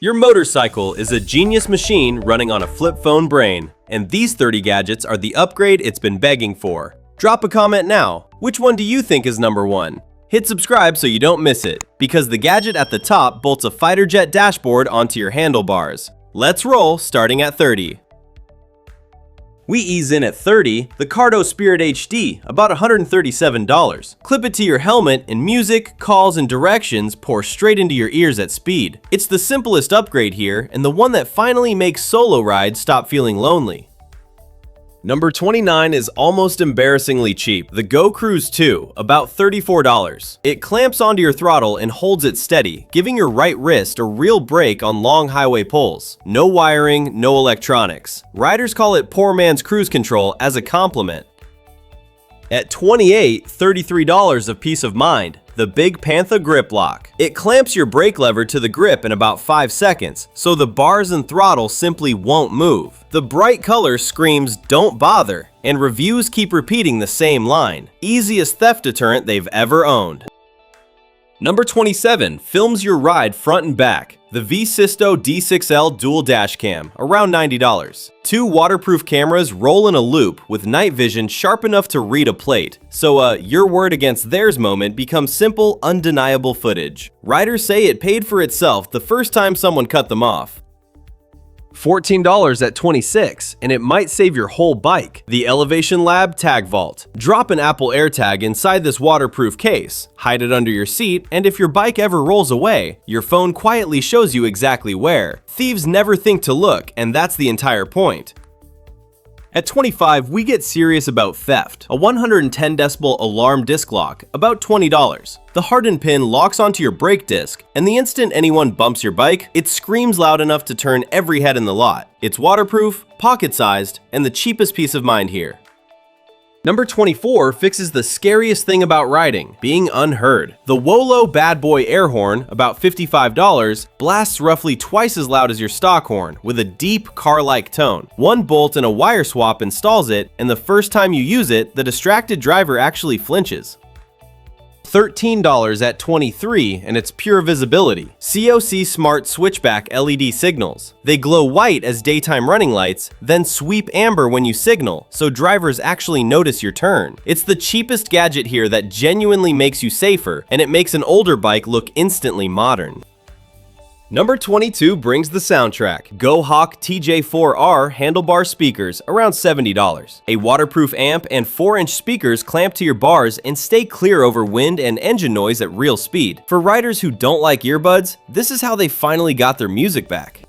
Your motorcycle is a genius machine running on a flip phone brain, and these 30 gadgets are the upgrade it's been begging for. Drop a comment now. Which one do you think is number one? Hit subscribe so you don't miss it, because the gadget at the top bolts a fighter jet dashboard onto your handlebars. Let's roll, starting at 30. We ease in at 30, the CARDO Spirit HD, about $137. Clip it to your helmet and music, calls, and directions pour straight into your ears at speed. It's the simplest upgrade here and the one that finally makes solo rides stop feeling lonely. Number 29 is almost embarrassingly cheap, the Go Cruise 2, about $34. It clamps onto your throttle and holds it steady, giving your right wrist a real break on long highway pulls. No wiring, no electronics. Riders call it poor man's cruise control as a compliment. At $28, $33 of peace of mind, the BIGPANTHA Grip Lock. It clamps your brake lever to the grip in about 5 seconds, so the bars and throttle simply won't move. The bright color screams "don't bother," and reviews keep repeating the same line. Easiest theft deterrent they've ever owned. Number 27 films your ride front and back. The VSYSTO D6L Dual Dash Cam, around $90. 2 waterproof cameras roll in a loop with night vision sharp enough to read a plate. So your word against theirs moment becomes simple, undeniable footage. Riders say it paid for itself the first time someone cut them off. $14 at $26, and it might save your whole bike. The Elevation Lab TAGVAULT. Drop an Apple AirTag inside this waterproof case, hide it under your seat, and if your bike ever rolls away, your phone quietly shows you exactly where. Thieves never think to look, and that's the entire point. At 25, we get serious about theft. A 110 decibel alarm disc lock, about $20. The hardened pin locks onto your brake disc, and the instant anyone bumps your bike, it screams loud enough to turn every head in the lot. It's waterproof, pocket-sized, and the cheapest peace of mind here. Number 24 fixes the scariest thing about riding, being unheard. The WOLO Bad Boy air horn, about $55, blasts roughly twice as loud as your stock horn, with a deep car-like tone. One bolt and a wire swap installs it, and the first time you use it, the distracted driver actually flinches. $13 at $23, and it's pure visibility. COCSMART switchback LED signals. They glow white as daytime running lights, then sweep amber when you signal, so drivers actually notice your turn. It's the cheapest gadget here that genuinely makes you safer, and it makes an older bike look instantly modern. Number 22 brings the soundtrack. GOHAWK TJ4R handlebar speakers, around $70. A waterproof amp and 4-inch speakers clamp to your bars and stay clear over wind and engine noise at real speed. For riders who don't like earbuds, this is how they finally got their music back.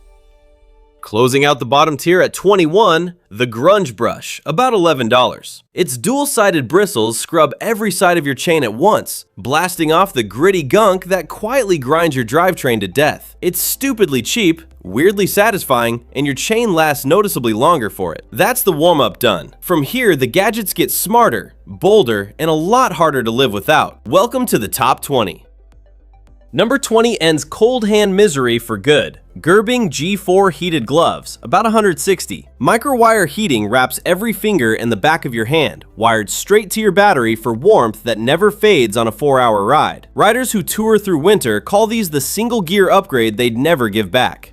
Closing out the bottom tier at 21, the Grunge brush, about $11. Its dual-sided bristles scrub every side of your chain at once, blasting off the gritty gunk that quietly grinds your drivetrain to death. It's stupidly cheap, weirdly satisfying, and your chain lasts noticeably longer for it. That's the warm-up done. From here, the gadgets get smarter, bolder, and a lot harder to live without. Welcome to the top 20. Number 20 ends cold hand misery for good. GERBING G4 heated gloves, about $160. Microwire heating wraps every finger and the back of your hand, wired straight to your battery for warmth that never fades on a 4-hour ride. Riders who tour through winter call these the single gear upgrade they'd never give back.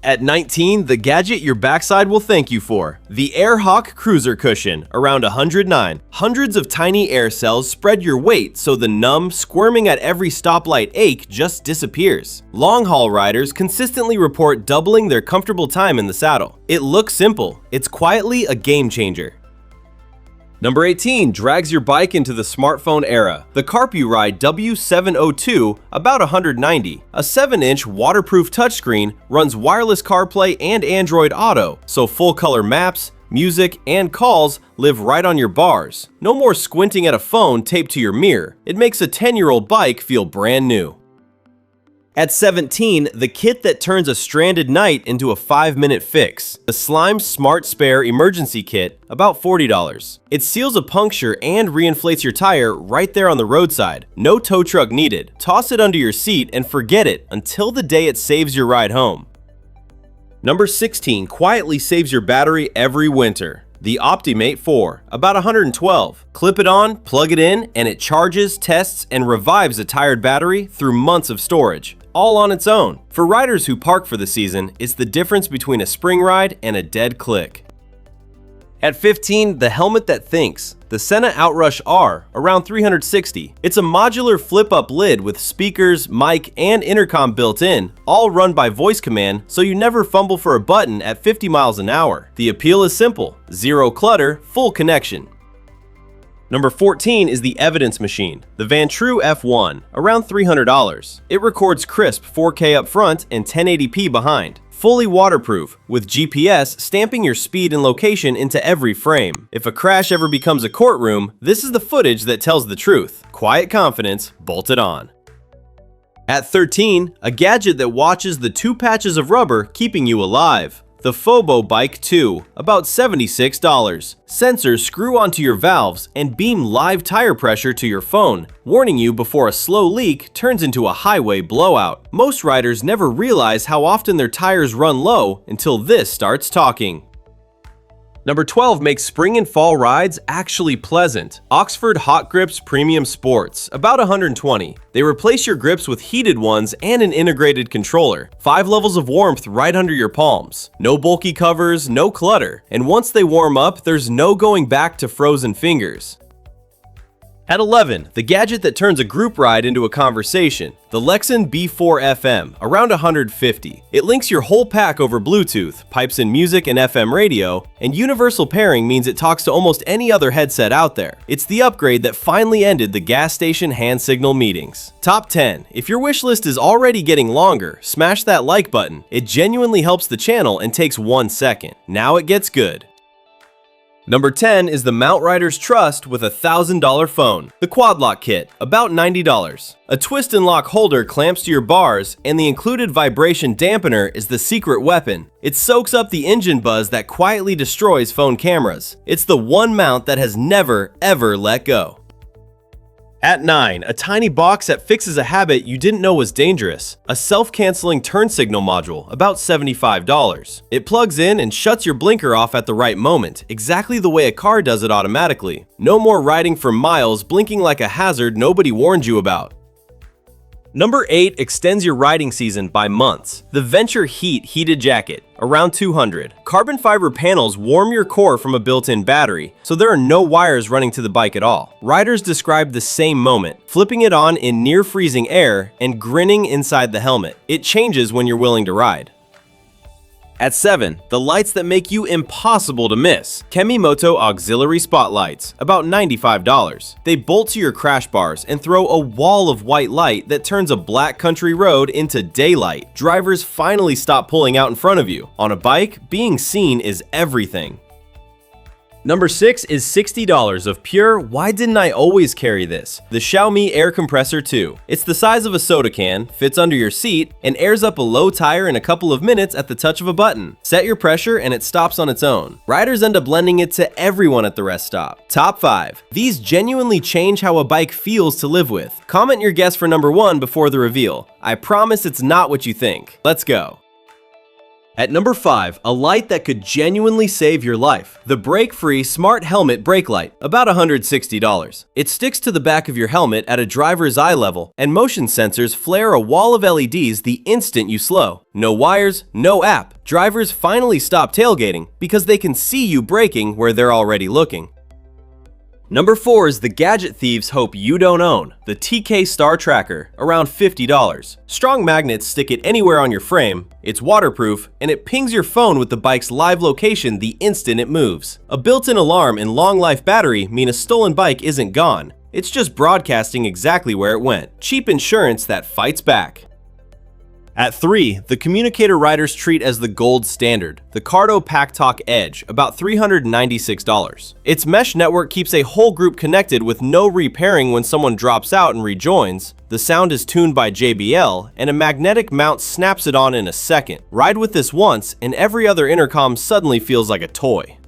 At 19, the gadget your backside will thank you for. The AIRHAWK Cruiser Cushion, around $109. Hundreds of tiny air cells spread your weight so the numb, squirming at every stoplight ache just disappears. Long-haul riders consistently report doubling their comfortable time in the saddle. It looks simple. It's quietly a game changer. Number 18 drags your bike into the smartphone era. The CARPURIDE W702, about $190. A 7-inch waterproof touchscreen runs wireless CarPlay and Android Auto, so full-color maps, music, and calls live right on your bars. No more squinting at a phone taped to your mirror. It makes a 10-year-old bike feel brand new. At 17, the kit that turns a stranded night into a 5-minute fix. The Slime Smart Spare Emergency Kit, about $40. It seals a puncture and reinflates your tire right there on the roadside. No tow truck needed. Toss it under your seat and forget it until the day it saves your ride home. Number 16 quietly saves your battery every winter. The OPTIMATE 4, about $112. Clip it on, plug it in, and it charges, tests, and revives a tired battery through months of storage. all on its own. For riders who park for the season, it's the difference between a spring ride and a dead click. At 15, the helmet that thinks. The SENA OUTRUSH R, around $360. It's a modular flip-up lid with speakers, mic, and intercom built in, all run by voice command so you never fumble for a button at 50 miles an hour. The appeal is simple: zero clutter, full connection. Number 14 is the Evidence Machine, the VANTRUE F1, around $300. It records crisp 4K up front and 1080p behind. Fully waterproof, with GPS stamping your speed and location into every frame. If a crash ever becomes a courtroom, this is the footage that tells the truth. Quiet confidence, bolted on. At 13, a gadget that watches the 2 patches of rubber keeping you alive. The FOBO Bike 2, about $76. Sensors screw onto your valves and beam live tire pressure to your phone, warning you before a slow leak turns into a highway blowout. Most riders never realize how often their tires run low until this starts talking. Number 12 makes spring and fall rides actually pleasant. Oxford Hot Grips Premium Sports, about $120. They replace your grips with heated ones and an integrated controller. 5 levels of warmth right under your palms. No bulky covers, no clutter. And once they warm up, there's no going back to frozen fingers. At 11, the gadget that turns a group ride into a conversation. The Lexan B4 FM, around $150. It links your whole pack over Bluetooth, pipes in music and FM radio, and universal pairing means it talks to almost any other headset out there. It's the upgrade that finally ended the gas station hand signal meetings. Top 10. If your wish list is already getting longer, smash that like button. It genuinely helps the channel and takes 1 second. Now it gets good. Number 10 is the Mount Riders Trust with a $1,000 phone. The Quad Lock Kit, about $90. A twist and lock holder clamps to your bars, and the included vibration dampener is the secret weapon. It soaks up the engine buzz that quietly destroys phone cameras. It's the one mount that has never, ever let go. At 9, a tiny box that fixes a habit you didn't know was dangerous. A self-canceling turn signal module, about $75. It plugs in and shuts your blinker off at the right moment, exactly the way a car does it automatically. No more riding for miles blinking like a hazard nobody warned you about. Number 8 extends your riding season by months. The Venture Heat Heated Jacket, around $200. Carbon fiber panels warm your core from a built-in battery, so there are no wires running to the bike at all. Riders describe the same moment, flipping it on in near-freezing air and grinning inside the helmet. It changes when you're willing to ride. At 7, the lights that make you impossible to miss. Kemimoto Auxiliary Spotlights, about $95. They bolt to your crash bars and throw a wall of white light that turns a black country road into daylight. Drivers finally stop pulling out in front of you. On a bike, being seen is everything. Number 6 is $60 of pure "why didn't I always carry this?" The Xiaomi Air Compressor 2. It's the size of a soda can, fits under your seat, and airs up a low tire in a couple of minutes at the touch of a button. Set your pressure and it stops on its own. Riders end up lending it to everyone at the rest stop. Top 5. These genuinely change how a bike feels to live with. Comment your guess for number 1 before the reveal. I promise it's not what you think. Let's go. At number 5, a light that could genuinely save your life. The Brake-Free Smart Helmet Brake Light, about $160. It sticks to the back of your helmet at a driver's eye level, and motion sensors flare a wall of LEDs the instant you slow. No wires, no app. Drivers finally stop tailgating because they can see you braking where they're already looking. Number 4 is the gadget thieves hope you don't own. The TK Star Tracker, around $50. Strong magnets stick it anywhere on your frame, it's waterproof, and it pings your phone with the bike's live location the instant it moves. A built-in alarm and long-life battery mean a stolen bike isn't gone. It's just broadcasting exactly where it went. Cheap insurance that fights back. At 3, the communicator riders treat as the gold standard, the CARDO PackTalk Edge, about $396. Its mesh network keeps a whole group connected with no repairing when someone drops out and rejoins. The sound is tuned by JBL, and a magnetic mount snaps it on in a second. Ride with this once, and every other intercom suddenly feels like a toy.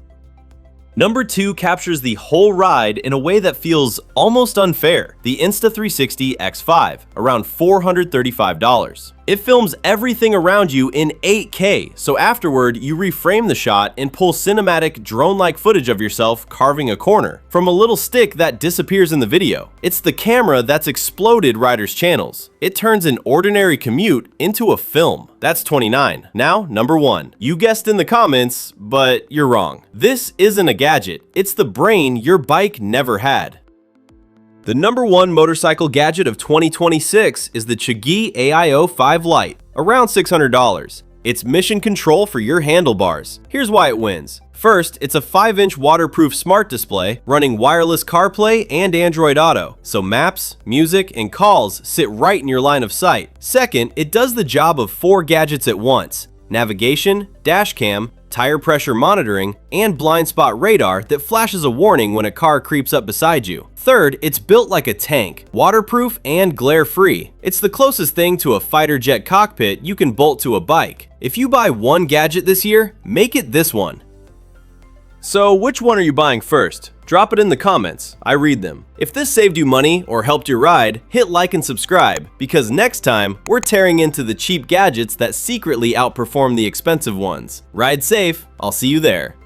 Number 2 captures the whole ride in a way that feels almost unfair. The Insta360 X5, around $435. It films everything around you in 8K, so afterward, you reframe the shot and pull cinematic drone-like footage of yourself carving a corner from a little stick that disappears in the video. It's the camera that's exploded riders' channels. It turns an ordinary commute into a film. That's 29. Now, number 1. You guessed in the comments, but you're wrong. This isn't a gadget. It's the brain your bike never had. The number 1 motorcycle gadget of 2026 is the CHAGI AIO 5 Lite, around $600. It's mission control for your handlebars. Here's why it wins. First, it's a 5-inch waterproof smart display running wireless CarPlay and Android Auto, so maps, music, and calls sit right in your line of sight. Second, it does the job of 4 gadgets at once: navigation, dash cam, tire pressure monitoring, and blind spot radar that flashes a warning when a car creeps up beside you. Third, it's built like a tank, waterproof and glare-free. It's the closest thing to a fighter jet cockpit you can bolt to a bike. If you buy one gadget this year, make it this one. So which one are you buying first? Drop it in the comments, I read them. If this saved you money or helped your ride, hit like and subscribe, because next time, we're tearing into the cheap gadgets that secretly outperform the expensive ones. Ride safe, I'll see you there.